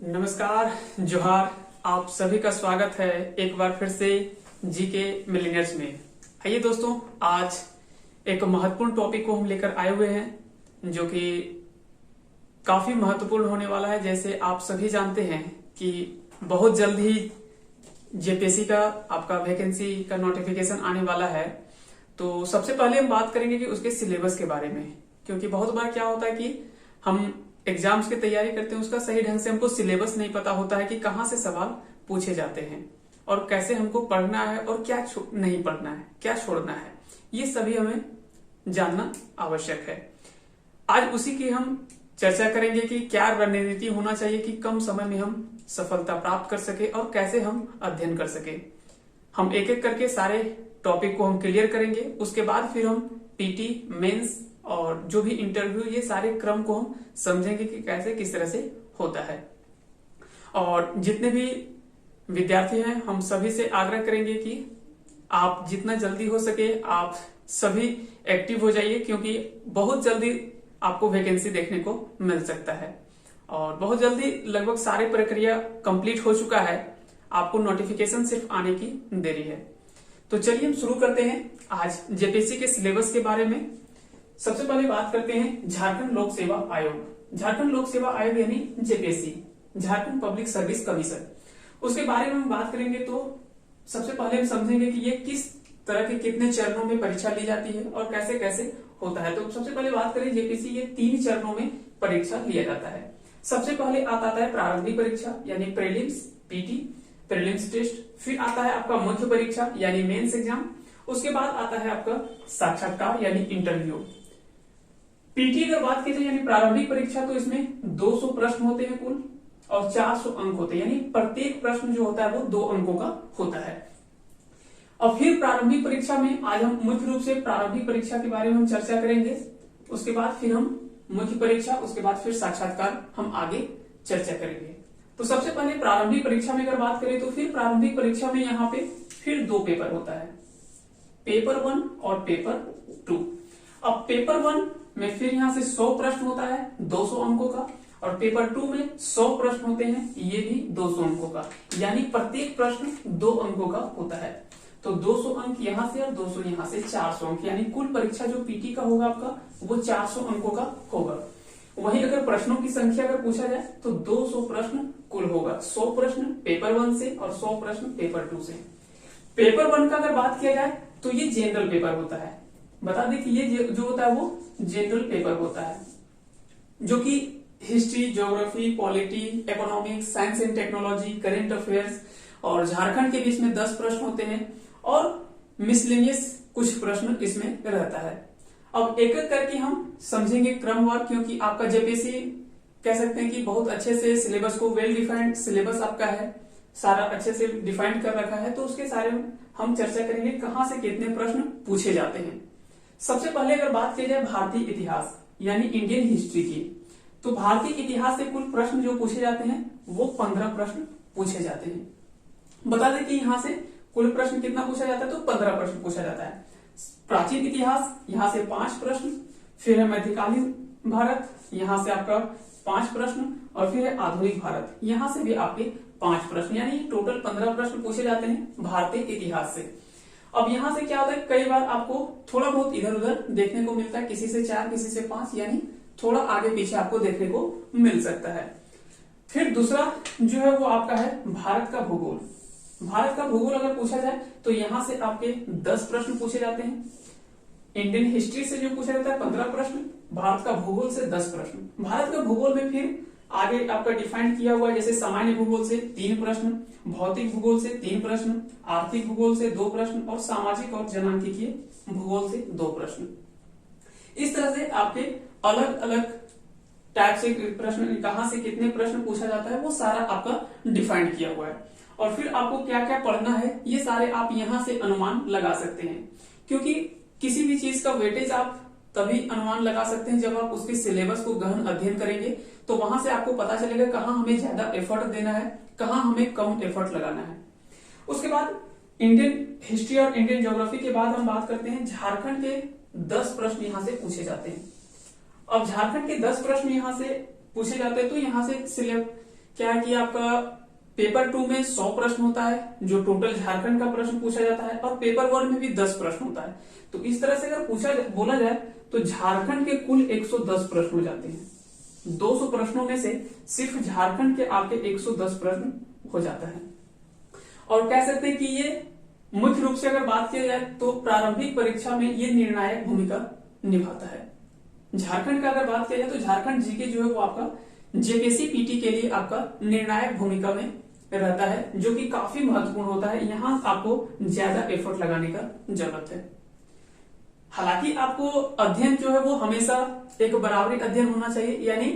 नमस्कार, जोहार। आप सभी का स्वागत है एक बार फिर से जीके मिलेनियर्स में। आइए दोस्तों, आज एक महत्वपूर्ण टॉपिक को हम लेकर आए हुए हैं जो कि काफी महत्वपूर्ण होने वाला है। जैसे आप सभी जानते हैं कि बहुत जल्द ही जेपीएससी का आपका वैकेंसी का नोटिफिकेशन आने वाला है। तो सबसे पहले हम बात करेंगे कि उसके सिलेबस के बारे में, क्योंकि बहुत बार क्या होता है कि हम एग्जाम्स की तैयारी करते हैं, उसका सही ढंग से हमको सिलेबस नहीं पता होता है कि कहाँ से सवाल पूछे जाते हैं और कैसे हमको पढ़ना है और क्या नहीं पढ़ना है, क्या छोड़ना है, ये सभी हमें जानना आवश्यक है। आज उसी की हम चर्चा करेंगे कि क्या रणनीति होना चाहिए कि कम समय में हम सफलता प्राप्त कर सके और कैसे हम अध्ययन कर सके। हम एक एक करके सारे टॉपिक को हम क्लियर करेंगे। उसके बाद फिर हम पीटी, मेंस और जो भी इंटरव्यू, ये सारे क्रम को हम समझेंगे कि कैसे किस तरह से होता है। और जितने भी विद्यार्थी हैं, हम सभी से आग्रह करेंगे कि आप जितना जल्दी हो सके आप सभी एक्टिव हो जाइए, क्योंकि बहुत जल्दी आपको वैकेंसी देखने को मिल सकता है और बहुत जल्दी लगभग सारी प्रक्रिया कंप्लीट हो चुका है। आपको नोटिफिकेशन सिर्फ आने की देरी है। तो चलिए हम शुरू करते हैं आज जेपीएससी के सिलेबस के बारे में। सबसे पहले बात करते हैं झारखंड लोक सेवा आयोग। झारखंड लोक सेवा आयोग यानी JPSC, Jharkhand public service commission, उसके बारे में हम बात करेंगे। तो सबसे पहले हम समझेंगे कि ये किस तरह के कितने चरणों में परीक्षा ली जाती है और कैसे कैसे होता है। तो सबसे पहले बात करें जेपीएससी, ये 3 चरणों में परीक्षा लिया जाता है। सबसे पहले आता है प्रारंभिक परीक्षा यानी प्रीलिम्स, पीटी, प्रीलिम्स टेस्ट। फिर आता है आपका मुख्य परीक्षा यानी मेंस एग्जाम। उसके बाद आता है आपका साक्षात्कार यानी इंटरव्यू। पीटी अगर बात की जाए यानी प्रारंभिक परीक्षा, तो इसमें 200 प्रश्न होते हैं कुल और 400 अंक होते हैं, यानी प्रत्येक प्रश्न जो होता है वो 2 अंकों का होता है। और फिर प्रारंभिक परीक्षा में आज हम मुख्य रूप से प्रारंभिक परीक्षा के बारे में हम चर्चा करेंगे। उसके बाद फिर हम मुख्य परीक्षा, उसके बाद फिर साक्षात्कार हम आगे चर्चा करेंगे। तो सबसे पहले प्रारंभिक परीक्षा में अगर बात करें तो फिर प्रारंभिक परीक्षा में यहाँ पे फिर 2 पेपर होता है, पेपर 1 और पेपर 2। अब पेपर 1 में फिर यहाँ से 100 प्रश्न होता है 200 अंकों का, और पेपर 2 में 100 प्रश्न होते हैं, ये भी 200 अंकों का, यानी प्रत्येक प्रश्न 2 अंकों का होता है। तो 200 अंक यहाँ से और 200 यहाँ से, 400 अंक, यानी कुल परीक्षा जो पीटी का होगा आपका वो 400 अंकों का होगा। वहीं अगर प्रश्नों की संख्या अगर पूछा जाए तो 200 प्रश्न कुल होगा, 100 प्रश्न पेपर 1 से और 100 प्रश्न पेपर 2 से। पेपर 1 का अगर बात किया जाए तो ये जनरल पेपर होता है। बता दें कि ये जो होता है वो जनरल पेपर होता है, जो कि history, geography, polity, economics, science and technology, current affairs और झारखंड के बीच में 10 प्रश्न होते हैं और मिसलेनियस कुछ प्रश्न इसमें रहता है। अब एक एक करके हम समझेंगे क्रमवार, क्योंकि आपका जेपीएससी कह सकते हैं कि बहुत अच्छे से सिलेबस को, वेल डिफाइंड सिलेबस आपका है, सारा अच्छे से डिफाइंड कर रखा है। तो उसके सारे हम चर्चा करेंगे कहां से कितने प्रश्न पूछे जाते हैं। सबसे पहले अगर बात की जाए भारतीय इतिहास यानी इंडियन हिस्ट्री की, तो भारतीय इतिहास से कुल प्रश्न जो पूछे जाते हैं वो 15 प्रश्न पूछे जाते हैं। बता दें कि यहाँ से कुल प्रश्न कितना पूछा जाता है, तो 15 प्रश्न पूछा जाता है। प्राचीन इतिहास यहाँ से 5 प्रश्न, फिर है मध्यकालीन भारत, यहाँ से आपका 5 प्रश्न, और फिर है आधुनिक भारत, यहाँ से भी आपके 5 प्रश्न, यानी टोटल 15 प्रश्न पूछे जाते हैं भारतीय इतिहास से। अब यहाँ से क्या होता है, कई बार आपको थोड़ा बहुत इधर उधर देखने को मिलता है, किसी से 4 किसी से 5, यानी थोड़ा आगे पीछे आपको देखने को मिल सकता है। फिर दूसरा जो है वो आपका है भारत का भूगोल। भारत का भूगोल अगर पूछा जाए तो यहाँ से आपके 10 प्रश्न पूछे जाते हैं। इंडियन हिस्ट्री से जो पूछा जाता है 15 प्रश्न, भारत का भूगोल से 10 प्रश्न। भारत का भूगोल में फिर आगे आपका डिफाइन किया हुआ है, जैसे सामान्य भूगोल से 3 प्रश्न, भौतिक भूगोल से 3 प्रश्न, आर्थिक भूगोल से 2 प्रश्न और सामाजिक और जनांकिकीय भूगोल से 2 प्रश्न। इस तरह से आपके अलग अलग टाइप से प्रश्न, कहां से कितने प्रश्न पूछा जाता है वो सारा आपका डिफाइंड किया हुआ है। और फिर आपको क्या क्या पढ़ना है ये सारे आप यहां से अनुमान लगा सकते हैं, क्योंकि किसी भी चीज का वेटेज आप तभी अनुमान लगा सकते हैं जब आप उसके सिलेबस को गहन अध्ययन करेंगे। तो वहां से आपको पता चलेगा कहाँ हमें ज्यादा एफर्ट देना है, कहाँ हमें कम एफर्ट लगाना है। उसके बाद इंडियन हिस्ट्री और इंडियन ज्योग्राफी के बाद हम बात करते हैं झारखंड के 10 प्रश्न यहाँ से पूछे जाते हैं। अब झारखंड के 10 प्रश्न यहाँ से पूछे जाते हैं, तो यहाँ से सिलेक्ट क्या है कि आपका पेपर 2 में 100 प्रश्न होता है, जो टोटल झारखंड का प्रश्न पूछा जाता है, और पेपर 1 में भी 10 प्रश्न होता है। तो इस तरह से अगर बोला जाए तो झारखंड के कुल 110 प्रश्न हो जाते हैं। 200 प्रश्नों में से सिर्फ झारखंड के आपके 110 प्रश्न हो जाता है। और कह सकते हैं कि ये मुख्य रूप से अगर बात की जाए तो प्रारंभिक परीक्षा में ये निर्णायक भूमिका निभाता है। झारखंड का अगर बात किया जाए तो झारखंड जीके जो है वो आपका जेपीएससी पीटी के लिए आपका निर्णायक भूमिका में रहता है, जो कि काफी महत्वपूर्ण होता है। यहां आपको ज्यादा एफर्ट लगाने का जरूरत है। हालांकि आपको अध्ययन जो है वो हमेशा एक बराबरी अध्ययन होना चाहिए, यानी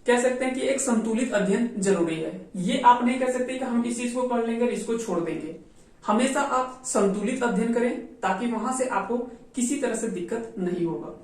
कह सकते हैं कि एक संतुलित अध्ययन जरूरी है। ये आप नहीं कह सकते कि हम इस चीज को पढ़ लेंगे और इसको छोड़ देंगे। हमेशा आप संतुलित अध्ययन करें ताकि वहां से आपको किसी तरह से दिक्कत नहीं होगा।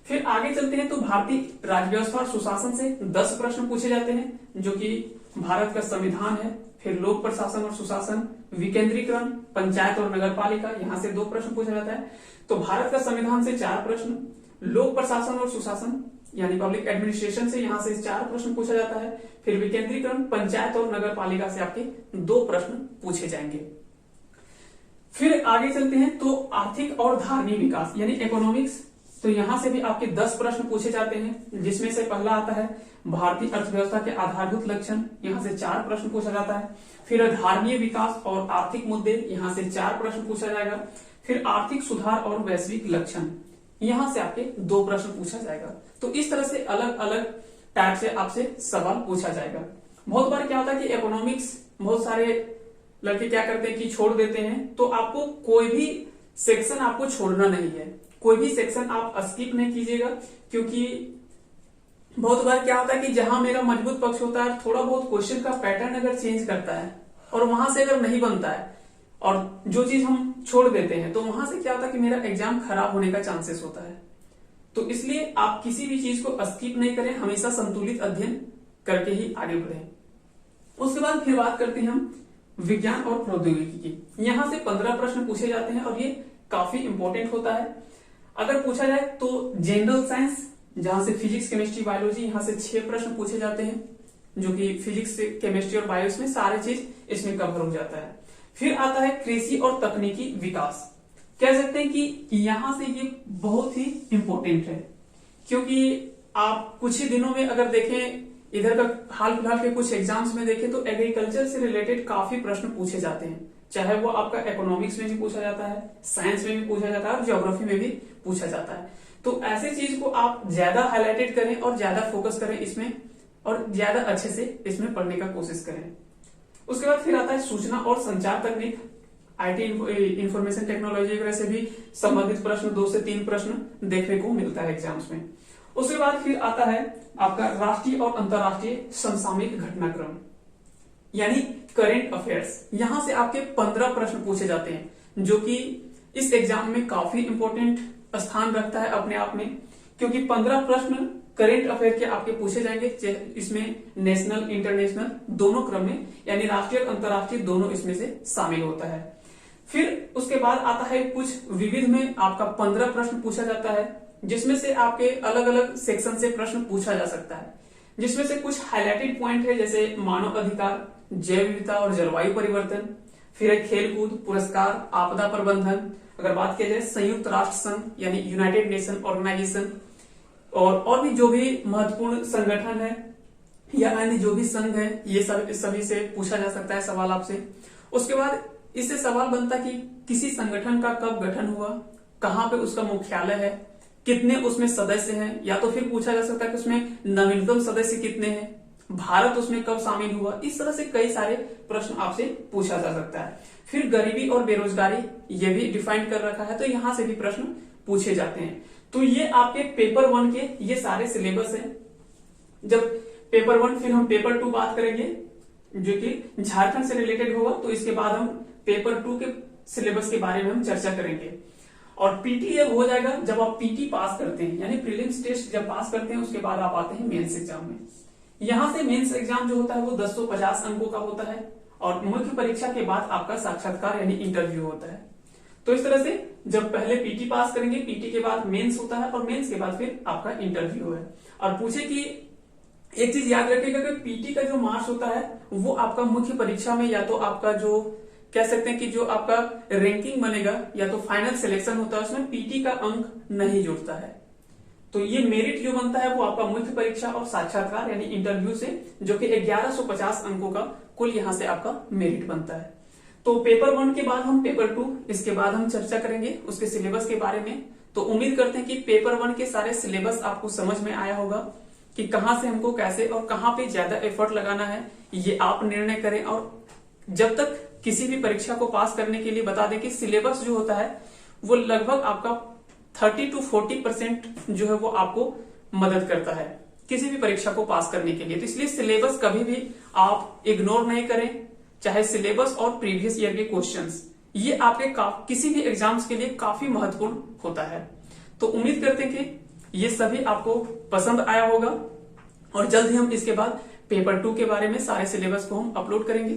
फिर आगे चलते हैं तो भारतीय राज्य व्यवस्था और सुशासन से 10 प्रश्न पूछे जाते हैं, जो कि भारत का संविधान है। फिर लोक प्रशासन और सुशासन, विकेंद्रीकरण, पंचायत और नगर पालिका, यहाँ से 2 प्रश्न पूछा जाता है। तो भारत का संविधान से 4 प्रश्न, लोक प्रशासन और सुशासन यानी पब्लिक एडमिनिस्ट्रेशन से यहाँ से 4 प्रश्न पूछा जाता है। फिर विकेंद्रीकरण, पंचायत और नगर पालिका से आपके 2 प्रश्न पूछे जाएंगे। फिर आगे चलते हैं तो आर्थिक और धार्मिक विकास यानी इकोनॉमिक्स, तो यहां से भी आपके 10 प्रश्न पूछे जाते हैं, जिसमें से पहला आता है भारतीय अर्थव्यवस्था के आधारभूत लक्षण, यहां से 4 प्रश्न पूछा जाता है। फिर धार्मिक विकास और आर्थिक मुद्दे, यहां से 4 प्रश्न पूछा जाएगा। फिर आर्थिक सुधार और वैश्विक लक्षण, यहां से आपके 2 प्रश्न पूछा जाएगा। तो इस तरह से अलग अलग टाइप से आपसे सवाल पूछा जाएगा। बहुत बार क्या होता है कि इकोनॉमिक्स बहुत सारे लड़के क्या करते हैं कि छोड़ देते हैं, तो आपको कोई भी सेक्शन आपको छोड़ना नहीं है, कोई भी सेक्शन आप स्किप नहीं कीजिएगा, क्योंकि बहुत बार क्या होता है कि जहां मेरा मजबूत पक्ष होता है, थोड़ा बहुत क्वेश्चन का पैटर्न अगर चेंज करता है और वहां से अगर नहीं बनता है और जो चीज हम छोड़ देते हैं, तो वहां से क्या होता है कि मेरा एग्जाम खराब होने का चांसेस होता है। तो इसलिए आप किसी भी चीज को स्किप नहीं करें, हमेशा संतुलित अध्ययन करके ही आगे बढ़े। उसके बाद फिर बात करते हैं हम विज्ञान और प्रौद्योगिकी की। यहां से 15 प्रश्न पूछे जाते हैं और ये काफी इंपॉर्टेंट होता है। अगर पूछा जाए तो जनरल साइंस, जहां से फिजिक्स, केमिस्ट्री, बायोलॉजी, यहां से 6 प्रश्न पूछे जाते हैं, जो कि फिजिक्स, केमिस्ट्री और बायो में सारे चीज इसमें कवर हो जाता है। फिर आता है कृषि और तकनीकी विकास। कह सकते हैं कि यहां से ये बहुत ही इंपॉर्टेंट है, क्योंकि आप कुछ ही दिनों में अगर देखें, इधर का हाल फिलहाल के कुछ एग्जाम्स में देखें तो एग्रीकल्चर से रिलेटेड काफी प्रश्न पूछे जाते हैं, चाहे वो आपका इकोनॉमिक्स में भी पूछा जाता है, साइंस में भी पूछा जाता है और ज्योग्राफी में भी पूछा जाता है। तो ऐसे चीज को आप ज्यादा हाईलाइटेड करें और ज्यादा फोकस करें इसमें, और ज्यादा अच्छे से इसमें पढ़ने का कोशिश करें। उसके बाद फिर आता है सूचना और संचार तकनीक, आईटी, इंफॉर्मेशन टेक्नोलॉजी वगैरह से भी संबंधित प्रश्न 2 से 3 प्रश्न देखने को मिलता है एग्जाम्स में। उसके बाद फिर आता है आपका राष्ट्रीय और अंतरराष्ट्रीय समसामयिक घटनाक्रम यानी करेंट अफेयर्स। यहां से आपके 15 प्रश्न पूछे जाते हैं, जो कि इस एग्जाम में काफी इंपॉर्टेंट स्थान रखता है अपने आप में, क्योंकि 15 प्रश्न करेंट अफेयर के आपके पूछे जाएंगे। इसमें नेशनल, इंटरनेशनल दोनों क्रम में, यानी राष्ट्रीय और अंतरराष्ट्रीय दोनों इसमें से शामिल होता है। फिर उसके बाद आता है कुछ विविध में आपका 15 प्रश्न पूछा जाता है, जिसमें से आपके अलग अलग सेक्शन से प्रश्न पूछा जा सकता है, जिसमें से कुछ हाईलाइटेड पॉइंट है, जैसे मानव अधिकार, जैव विविधता और जलवायु परिवर्तन। फिर है खेलकूद, पुरस्कार, आपदा प्रबंधन, अगर बात की जाए संयुक्त राष्ट्र संघ यानी यूनाइटेड नेशन ऑर्गेनाइजेशन, और भी जो भी महत्वपूर्ण संगठन है या अन्य जो भी संघ है, ये सभी से पूछा जा सकता है सवाल आपसे। उसके बाद इससे सवाल बनता कि किसी संगठन का कब गठन हुआ, कहाँ पे उसका मुख्यालय है, कितने उसमें सदस्य हैं, या तो फिर पूछा जा सकता है कि उसमें नवीनतम सदस्य कितने हैं, भारत उसमें कब शामिल हुआ। इस तरह से कई सारे प्रश्न आपसे पूछा जा सकता है। फिर गरीबी और बेरोजगारी, ये भी डिफाइन कर रखा है, तो यहां से भी प्रश्न पूछे जाते हैं। तो ये आपके पेपर 1 के ये सारे सिलेबस हैं। जब पेपर 1 फिर हम पेपर 2 बात करेंगे, जो कि झारखंड से रिलेटेड होगा, तो इसके बाद हम पेपर 2 के सिलेबस के बारे में हम चर्चा करेंगे। और पीटी हो जाएगा जब आप पीटी पास करते हैं, यानी प्रीलिम्स टेस्ट जब पास करते हैं, उसके बाद आप आते हैं मेंस एग्जाम में। यहां से मेंस एग्जाम जो होता है वो 1050 अंकों का होता है, और मुख्य परीक्षा के बाद आपका साक्षात्कार यानी इंटरव्यू होता है। तो इस तरह से जब पहले पीटी पास करेंगे, पीटी के बाद मेंस होता है, और मेंस के बाद फिर आपका इंटरव्यू है। और पूछे कि एक चीज याद रखिएगा कि पीटी का जो मार्क्स होता है वो आपका मुख्य परीक्षा में या तो आपका जो कह सकते हैं कि जो आपका रैंकिंग बनेगा या तो फाइनल सिलेक्शन होता है उसमें पीटी का अंक नहीं जुड़ता है। तो ये मेरिट जो बनता है वो आपका मुख्य परीक्षा और साक्षात्कार यानी इंटरव्यू से, जो कि 1150 अंकों का कुल यहां से आपका मेरिट बनता है। तो पेपर 1 के बाद हम पेपर 2, इसके बाद हम चर्चा करेंगे उसके सिलेबस के बारे में। तो उम्मीद करते हैं कि पेपर 1 के सारे सिलेबस आपको समझ में आया होगा कि कहां से हमको कैसे और कहां पे ज्यादा एफर्ट लगाना है, ये आप निर्णय करें। और जब तक किसी भी परीक्षा को पास करने के लिए बता दें कि सिलेबस जो होता है वो लगभग आपका 30 to 40% जो है वो आपको मदद करता है किसी भी परीक्षा को पास करने के लिए। तो इसलिए सिलेबस कभी भी आप इग्नोर नहीं करें, चाहे सिलेबस और प्रीवियस ईयर के क्वेश्चंस, ये आपके किसी भी एग्जाम्स के लिए काफी महत्वपूर्ण होता है। तो उम्मीद करते हैं कि ये सभी आपको पसंद आया होगा और जल्द ही हम इसके बाद पेपर 2 के बारे में सारे सिलेबस को हम अपलोड करेंगे।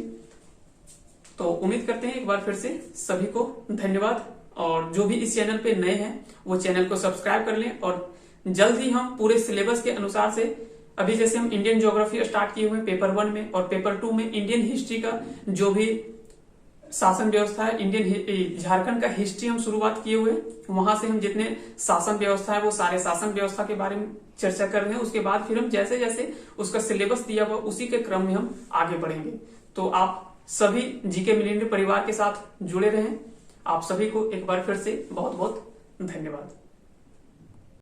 तो उम्मीद करते हैं एक बार फिर से सभी को धन्यवाद, और जो भी इस चैनल पे नए हैं वो चैनल को सब्सक्राइब कर लें। और जल्द ही हम पूरे सिलेबस के अनुसार से, अभी जैसे हम इंडियन ज्योग्राफी स्टार्ट किए हुए पेपर 1 में, और पेपर 2 में इंडियन हिस्ट्री का जो भी शासन व्यवस्था है, इंडियन झारखंड का हिस्ट्री हम शुरुआत किए हुए, वहां से हम जितने शासन व्यवस्था है वो सारे शासन व्यवस्था के बारे में चर्चा कर रहे हैं। उसके बाद फिर हम जैसे जैसे उसका सिलेबस दिया हुआ उसी के क्रम में हम आगे बढ़ेंगे। तो आप सभी जीके मिलियनियर परिवार के साथ जुड़े रहें। आप सभी को एक बार फिर से बहुत बहुत धन्यवाद।